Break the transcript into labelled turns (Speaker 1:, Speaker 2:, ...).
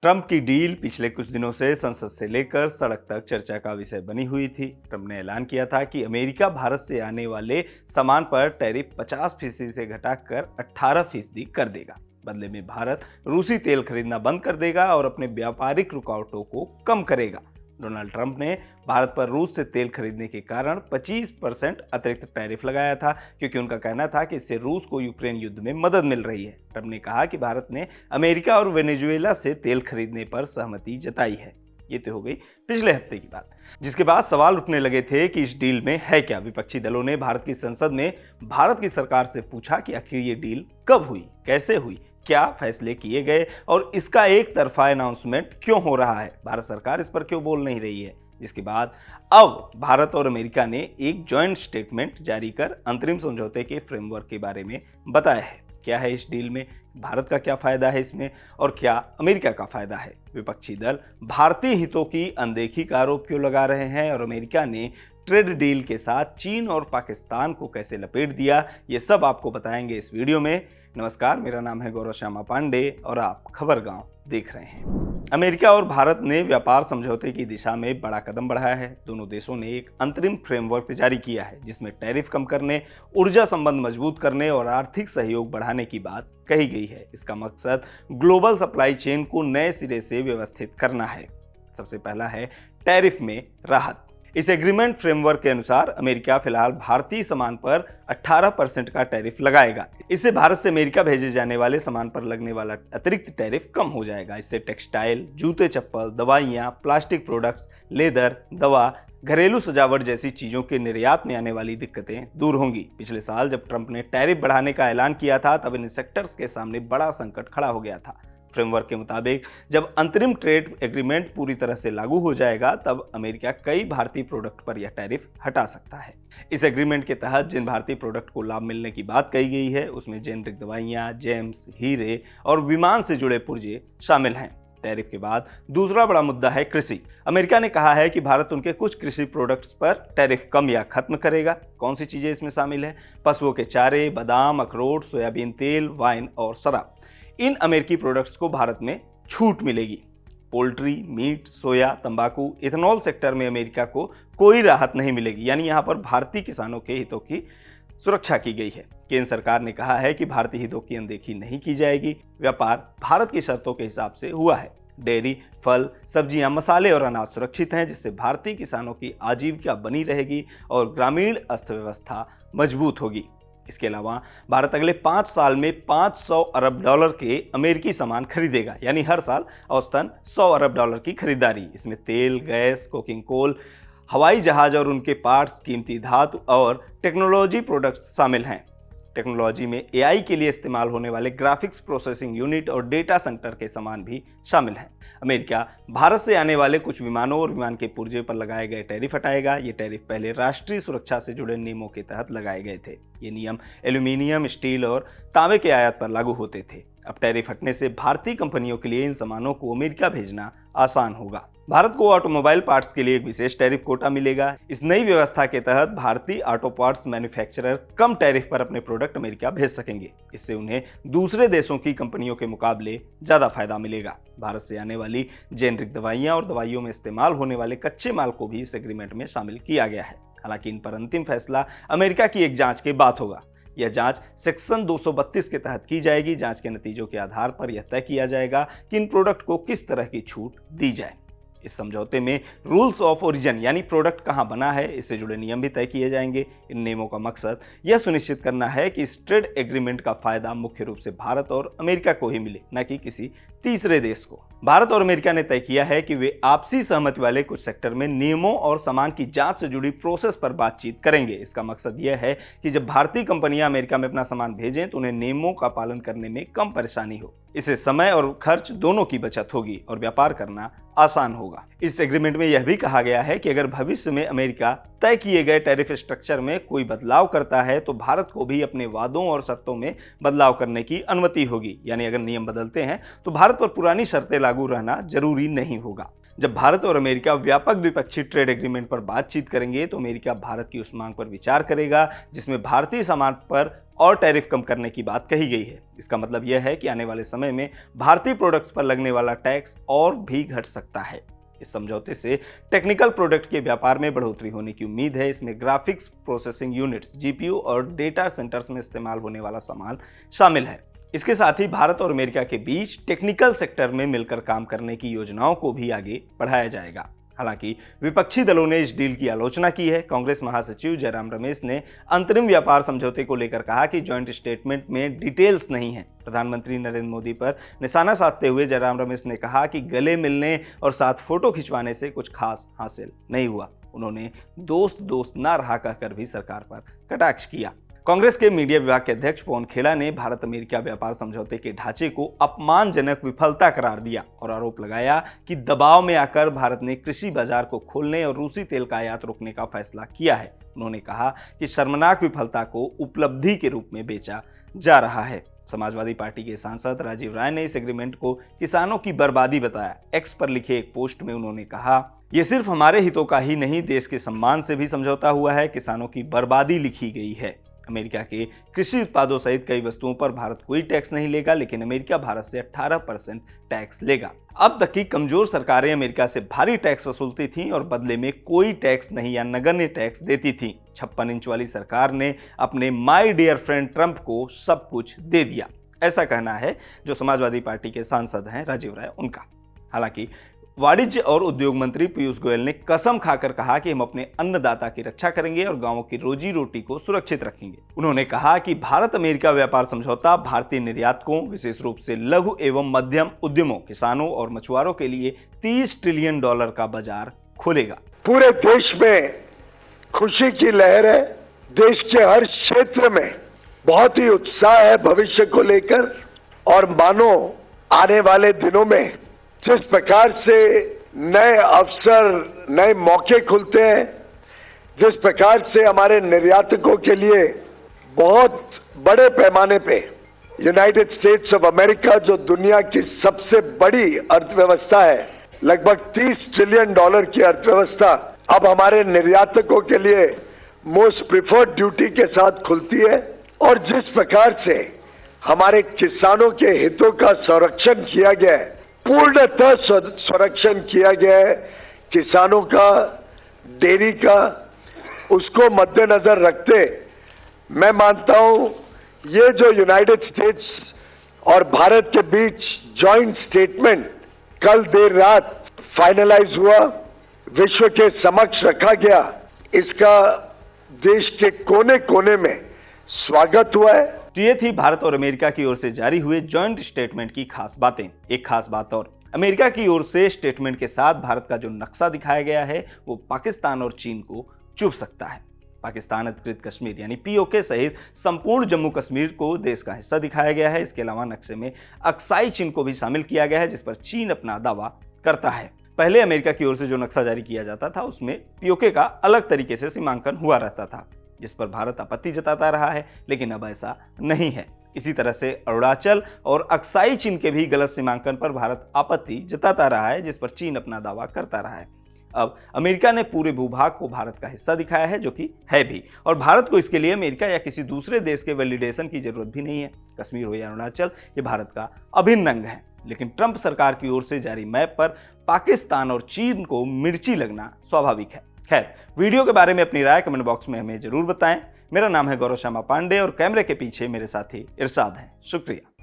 Speaker 1: Trump की deal पिछले कुछ दिनों से संसद से लेकर सड़क तक चर्चा का विषय बनी हुई थी। ट्रंप ने ऐलान किया था कि अमेरिका भारत से आने वाले सामान पर टैरिफ 50% से घटाकर 18% कर देगा। बदले में भारत रूसी तेल खरीदना बंद कर देगा और अपने व्यापारिक रुकावटों को कम करेगा। डोनाल्ड ट्रंप ने भारत पर रूस से तेल खरीदने के कारण 25% अतिरिक्त टैरिफ लगाया था, क्योंकि उनका कहना था कि इससे रूस को यूक्रेन युद्ध में मदद मिल रही है। ट्रंप ने कहा कि भारत ने अमेरिका और वेनेजुएला से तेल खरीदने पर सहमति जताई है। ये तो हो गई पिछले हफ्ते की बात, जिसके बाद सवाल उठने लगे थे कि इस डील में है क्या। विपक्षी दलों ने भारत की संसद में भारत की सरकार से पूछा कि आखिर ये डील कब हुई, कैसे हुई, क्या फैसले किए गए और इसका एक तरफा अनाउंसमेंट क्यों हो रहा है, भारत सरकार इस पर क्यों बोल नहीं रही है। जिसके बाद अब भारत और अमेरिका ने एक जॉइंट स्टेटमेंट जारी कर अंतरिम समझौते के फ्रेमवर्क के बारे में बताया है। क्या है इस डील में, भारत का क्या फायदा है इसमें और क्या अमेरिका का फायदा है। विपक्षी दल भारतीय हितों की अनदेखी का आरोप क्यों लगा रहे हैं और अमेरिका ने ट्रेड डील के साथ चीन और पाकिस्तान को कैसे लपेट दिया, ये सब आपको बताएंगे इस वीडियो में। नमस्कार, मेरा नाम है गौरव श्यामा पांडे और आप खबर गांव देख रहे हैं। अमेरिका और भारत ने व्यापार समझौते की दिशा में बड़ा कदम बढ़ाया है। दोनों देशों ने एक अंतरिम फ्रेमवर्क जारी किया है, जिसमें टैरिफ कम करने, ऊर्जा संबंध मजबूत करने और आर्थिक सहयोग बढ़ाने की बात कही गई है। इसका मकसद ग्लोबल सप्लाई चेन को नए सिरे से व्यवस्थित करना है। सबसे पहला है टैरिफ में राहत। इस एग्रीमेंट फ्रेमवर्क के अनुसार अमेरिका फिलहाल भारतीय सामान पर 18% का टैरिफ लगाएगा। इससे भारत से अमेरिका भेजे जाने वाले सामान पर लगने वाला अतिरिक्त टैरिफ कम हो जाएगा। इससे टेक्सटाइल, जूते चप्पल, दवाइयाँ, प्लास्टिक प्रोडक्ट्स, लेदर, दवा, घरेलू सजावट जैसी चीजों के निर्यात में आने वाली दिक्कतें दूर होंगी। पिछले साल जब ट्रंप ने टैरिफ बढ़ाने का ऐलान किया था, तब इन सेक्टर्स के सामने बड़ा संकट खड़ा हो गया था। फ्रेमवर्क के मुताबिक जब अंतरिम ट्रेड एग्रीमेंट पूरी तरह से लागू हो जाएगा, तब अमेरिका कई भारतीय प्रोडक्ट पर यह टैरिफ हटा सकता है। इस एग्रीमेंट के तहत जिन भारतीय प्रोडक्ट को लाभ मिलने की बात कही गई है, उसमें जेनरिक दवाइयां, जेम्स, हीरे और विमान से जुड़े पुर्जे शामिल हैं। टैरिफ के बाद दूसरा बड़ा मुद्दा है कृषि। अमेरिका ने कहा है कि भारत उनके कुछ कृषि प्रोडक्ट्स पर टैरिफ कम या खत्म करेगा। कौन सी चीजें इसमें शामिल है? पशुओं के चारे, बादाम, अखरोट, सोयाबीन तेल, वाइन और शराब। इन अमेरिकी प्रोडक्ट्स को भारत में छूट मिलेगी। पोल्ट्री, मीट, सोया, तंबाकू, इथेनॉल सेक्टर में अमेरिका को कोई राहत नहीं मिलेगी। यानी यहां पर भारतीय किसानों के हितों की सुरक्षा की गई है। केंद्र सरकार ने कहा है कि भारतीय हितों की अनदेखी नहीं की जाएगी। व्यापार भारत की शर्तों के हिसाब से हुआ है। डेयरी, फल, सब्जियां, मसाले और अनाज सुरक्षित हैं, जिससे भारतीय किसानों की आजीविका बनी रहेगी और ग्रामीण अर्थव्यवस्था मजबूत होगी। इसके अलावा भारत अगले 5 साल में $500 अरब के अमेरिकी सामान खरीदेगा। यानी हर साल औसतन $100 अरब की खरीदारी। इसमें तेल, गैस, कोकिंग कोल, हवाई जहाज और उनके पार्ट्स, कीमती धातु और टेक्नोलॉजी प्रोडक्ट्स शामिल हैं। टेक्नोलॉजी में एआई के लिए इस्तेमाल होने वाले ग्राफिक्स प्रोसेसिंग यूनिट और डेटा सेंटर के सामान भी शामिल हैं। अमेरिका भारत से आने वाले कुछ विमानों और विमान के पुर्जे पर लगाए गए टैरिफ हटाएगा। ये टैरिफ पहले राष्ट्रीय सुरक्षा से जुड़े नियमों के तहत लगाए गए थे। ये नियम एल्यूमिनियम, स्टील और तांबे के आयात पर लागू होते थे। अब टैरिफ हटने से भारतीय कंपनियों के लिए इन सामानों को अमेरिका भेजना आसान होगा। भारत को ऑटोमोबाइल पार्ट्स के लिए एक विशेष टैरिफ कोटा मिलेगा। इस नई व्यवस्था के तहत भारतीय ऑटो पार्ट्स मैन्युफैक्चरर कम टैरिफ पर अपने प्रोडक्ट अमेरिका भेज सकेंगे। इससे उन्हें दूसरे देशों की कंपनियों के मुकाबले ज्यादा फायदा मिलेगा। भारत से आने वाली जेनरिक दवाइयां और दवाइयों में इस्तेमाल होने वाले कच्चे माल को भी इस एग्रीमेंट में शामिल किया गया है। हालांकि इन पर अंतिम फैसला अमेरिका की एक जांच के बाद होगा। यह जांच सेक्शन 232 के तहत की जाएगी। जांच के नतीजों के आधार पर यह तय किया जाएगा कि इन प्रोडक्ट को किस तरह की छूट दी जाए। इस समझौते में रूल्स ऑफ ओरिजिन यानी प्रोडक्ट कहां बना है, इससे जुड़े नियम भी तय किए जाएंगे। इन नियमों का मकसद यह सुनिश्चित करना है कि इस ट्रेड एग्रीमेंट का फायदा मुख्य रूप से भारत और अमेरिका को ही मिले, न कि किसी तीसरे देश को। भारत और अमेरिका ने तय किया है कि वे आपसी सहमति वाले कुछ सेक्टर में नियमों और सामान की जांच से जुड़ी प्रोसेस पर बातचीत करेंगे। इसका मकसद यह है कि जब भारतीय कंपनियां अमेरिका में अपना सामान भेजें तो उन्हें नियमों का पालन करने में कम परेशानी हो। इससे समय और खर्च दोनों की बचत होगी और व्यापार करना आसान होगा। इस एग्रीमेंट में यह भी कहा गया है कि अगर भविष्य में अमेरिका तय किए गए टैरिफ स्ट्रक्चर में कोई बदलाव करता है, तो भारत को भी अपने वादों और शर्तों में बदलाव करने की अनुमति होगी। यानी अगर नियम बदलते हैं तो भारत पर पुरानी शर्तें लागू रहना जरूरी नहीं होगा। जब भारत और अमेरिका व्यापक द्विपक्षीय ट्रेड एग्रीमेंट पर बातचीत करेंगे, तो अमेरिका भारत की उस मांग पर विचार करेगा जिसमें भारतीय सामान पर और टैरिफ कम करने की बात कही गई है। इसका मतलब यह है कि आने वाले समय में भारतीय प्रोडक्ट्स पर लगने वाला टैक्स और भी घट सकता है। इस समझौते से टेक्निकल प्रोडक्ट के व्यापार में बढ़ोतरी होने की उम्मीद है। इसमें ग्राफिक्स प्रोसेसिंग यूनिट्स, जीपीयू और डेटा सेंटर्स में इस्तेमाल होने वाला सामान शामिल है। इसके साथ ही भारत और अमेरिका के बीच टेक्निकल सेक्टर में मिलकर काम करने की योजनाओं को भी आगे बढ़ाया जाएगा। हालांकि विपक्षी दलों ने इस डील की आलोचना की है। कांग्रेस महासचिव जयराम रमेश ने अंतरिम व्यापार समझौते को लेकर कहा कि जॉइंट स्टेटमेंट में डिटेल्स नहीं है। प्रधानमंत्री नरेंद्र मोदी पर निशाना साधते हुए जयराम रमेश ने कहा कि गले मिलने और साथ फोटो खिंचवाने से कुछ खास हासिल नहीं हुआ। उन्होंने दोस्त दोस्त ना रहा कहकर भी सरकार पर कटाक्ष किया। कांग्रेस के मीडिया विभाग के अध्यक्ष पवन खेड़ा ने भारत अमेरिका व्यापार समझौते के ढांचे को अपमानजनक विफलता करार दिया और आरोप लगाया कि दबाव में आकर भारत ने कृषि बाजार को खोलने और रूसी तेल का आयात रोकने का फैसला किया है। उन्होंने कहा कि शर्मनाक विफलता को उपलब्धि के रूप में बेचा जा रहा है। समाजवादी पार्टी के सांसद राजीव राय ने इस एग्रीमेंट को किसानों की बर्बादी बताया। एक्स पर लिखे एक पोस्ट में उन्होंने कहा, ये सिर्फ हमारे हितों का ही नहीं, देश के सम्मान से भी समझौता हुआ है। किसानों की बर्बादी लिखी गई है। अमेरिका के कृषि उत्पादों सहित कई वस्तुओं पर भारत कोई टैक्स नहीं लेगा, लेकिन अमेरिका भारत से 18% टैक्स लेगा। अब तक की कमजोर सरकारें अमेरिका से भारी टैक्स वसूलती थीं और बदले में कोई टैक्स नहीं या नगण्य टैक्स देती थीं। 56 इंच वाली सरकार ने अपने माय डियर फ्रेंड ट्रंप को सब कुछ दे दिया, ऐसा कहना है जो समाजवादी पार्टी के सांसद हैं राजीव राय उनका। हालांकि वाणिज्य और उद्योग मंत्री पीयूष गोयल ने कसम खाकर कहा कि हम अपने अन्नदाता की रक्षा करेंगे और गांवों की रोजी रोटी को सुरक्षित रखेंगे। उन्होंने कहा कि भारत अमेरिका व्यापार समझौता भारतीय निर्यातकों, विशेष रूप से लघु एवं मध्यम उद्यमों, किसानों और मछुआरों के लिए $30 ट्रिलियन का बाजार खोलेगा।
Speaker 2: पूरे देश में खुशी की लहर है। देश के हर क्षेत्र में बहुत ही उत्साह है भविष्य को लेकर, और मानो आने वाले दिनों में जिस प्रकार से नए अवसर, नए मौके खुलते हैं, जिस प्रकार से हमारे निर्यातकों के लिए बहुत बड़े पैमाने पे यूनाइटेड स्टेट्स ऑफ अमेरिका, जो दुनिया की सबसे बड़ी अर्थव्यवस्था है, लगभग $30 ट्रिलियन की अर्थव्यवस्था, अब हमारे निर्यातकों के लिए मोस्ट प्रिफर्ड ड्यूटी के साथ खुलती है। और जिस प्रकार से हमारे किसानों के हितों का संरक्षण किया गया है, पूर्णतः संरक्षण किया गया है किसानों का, डेयरी का, उसको मद्देनजर रखते मैं मानता हूं ये जो यूनाइटेड स्टेट्स और भारत के बीच जॉइंट स्टेटमेंट कल देर रात फाइनलाइज हुआ, विश्व के समक्ष रखा गया, इसका देश के कोने कोने में स्वागत हुआ है।
Speaker 1: तो ये थी भारत और अमेरिका की ओर से जारी हुए जॉइंट स्टेटमेंट की खास बातें। एक खास बात और, अमेरिका की ओर से स्टेटमेंट के साथ भारत का जो नक्शा दिखाया गया है वो पाकिस्तान और चीन को चुभ सकता है। पाकिस्तान अधिकृत कश्मीर यानी पीओके सहित संपूर्ण जम्मू कश्मीर को देश का हिस्सा दिखाया गया है। इसके अलावा नक्शे में अक्साई चीन को भी शामिल किया गया है, जिस पर चीन अपना दावा करता है। पहले अमेरिका की ओर से जो नक्शा जारी किया जाता था उसमें पीओके का अलग तरीके से सीमांकन हुआ रहता था, जिस पर भारत आपत्ति जताता रहा है, लेकिन अब ऐसा नहीं है। इसी तरह से अरुणाचल और अक्साई चीन के भी गलत सीमांकन पर भारत आपत्ति जताता रहा है, जिस पर चीन अपना दावा करता रहा है। अब अमेरिका ने पूरे भूभाग को भारत का हिस्सा दिखाया है, जो कि है भी, और भारत को इसके लिए अमेरिका या किसी दूसरे देश के वैलिडेशन की जरूरत भी नहीं है। कश्मीर हो या अरुणाचल, ये भारत का अभिन्न अंग है। लेकिन ट्रंप सरकार की ओर से जारी मैप पर पाकिस्तान और चीन को मिर्ची लगना स्वाभाविक है। खैर, वीडियो के बारे में अपनी राय कमेंट बॉक्स में हमें जरूर बताएं। मेरा नाम है गौरव श्यामा पांडे और कैमरे के पीछे मेरे साथी इरशाद हैं। शुक्रिया।